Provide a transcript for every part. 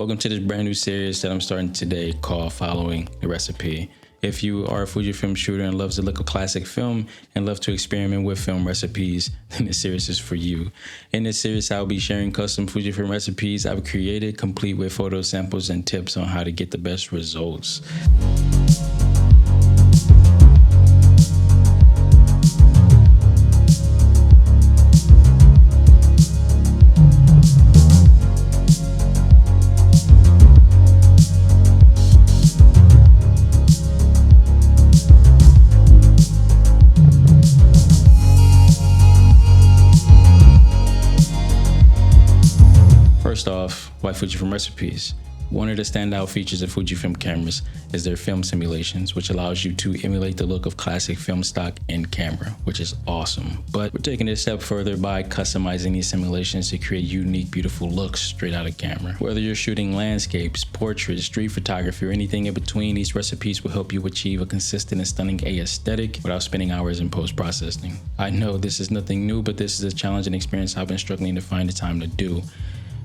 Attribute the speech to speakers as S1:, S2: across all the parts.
S1: Welcome to this brand new series that I'm starting today called Following the Recipe. If you are a Fujifilm shooter and loves the look of classic film and love to experiment with film recipes, then this series is for you. In this series, I'll be sharing custom Fujifilm recipes I've created, complete with photo samples and tips on how to get the best results. First off, why Fujifilm recipes? One of the standout features of Fujifilm cameras is their film simulations, which allows you to emulate the look of classic film stock in camera, which is awesome. But we're taking it a step further by customizing these simulations to create unique, beautiful looks straight out of camera. Whether you're shooting landscapes, portraits, street photography, or anything in between, these recipes will help you achieve a consistent and stunning aesthetic without spending hours in post-processing. I know this is nothing new, but this is a challenge and experience I've been struggling to find the time to do.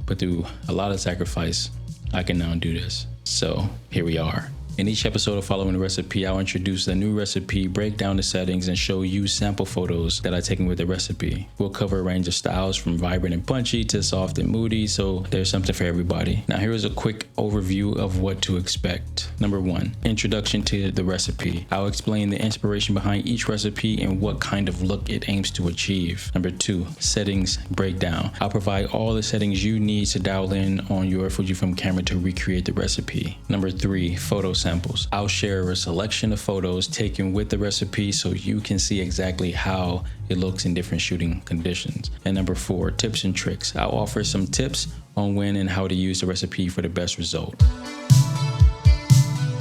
S1: But through a lot of sacrifice, I can now do this. So here we are. In each episode of Following the Recipe, I'll introduce a new recipe, break down the settings, and show you sample photos that I've taken with the recipe. We'll cover a range of styles from vibrant and punchy to soft and moody, so there's something for everybody. Now here is a quick overview of what to expect. Number 1, introduction to the recipe. I'll explain the inspiration behind each recipe and what kind of look it aims to achieve. Number 2, settings breakdown. I'll provide all the settings you need to dial in on your Fujifilm camera to recreate the recipe. Number 3, photo samples. I'll share a selection of photos taken with the recipe so you can see exactly how it looks in different shooting conditions. And number 4, tips and tricks. I'll offer some tips on when and how to use the recipe for the best result.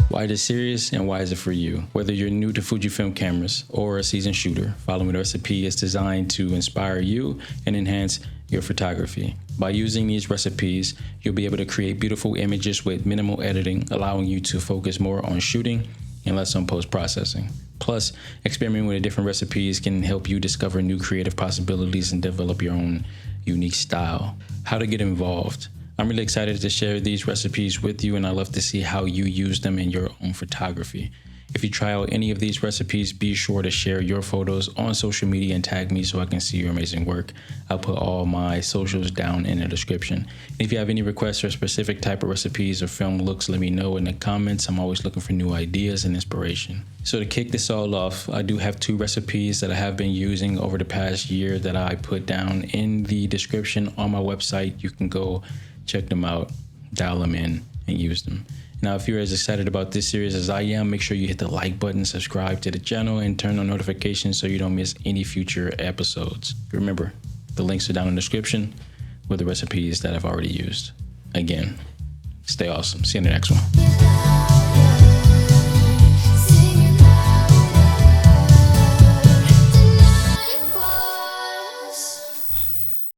S1: Why this series and why is it for you? Whether you're new to Fujifilm cameras or a seasoned shooter, Following the Recipe is designed to inspire you and enhance your photography. By using these recipes, you'll be able to create beautiful images with minimal editing, allowing you to focus more on shooting and less on post-processing. Plus, experimenting with different recipes can help you discover new creative possibilities and develop your own unique style. How to get involved. I'm really excited to share these recipes with you, and I love to see how you use them in your own photography. If you try out any of these recipes, be sure to share your photos on social media and tag me so I can see your amazing work. I'll put all my socials down in the description. And if you have any requests for specific type of recipes or film looks, let me know in the comments. I'm always looking for new ideas and inspiration. So to kick this all off, I do have 2 recipes that I have been using over the past year that I put down in the description on my website. You can go check them out, dial them in, and use them. Now, if you're as excited about this series as I am, make sure you hit the like button, subscribe to the channel, and turn on notifications so you don't miss any future episodes. Remember, the links are down in the description with the recipes that I've already used. Again, stay awesome. See you in the next one.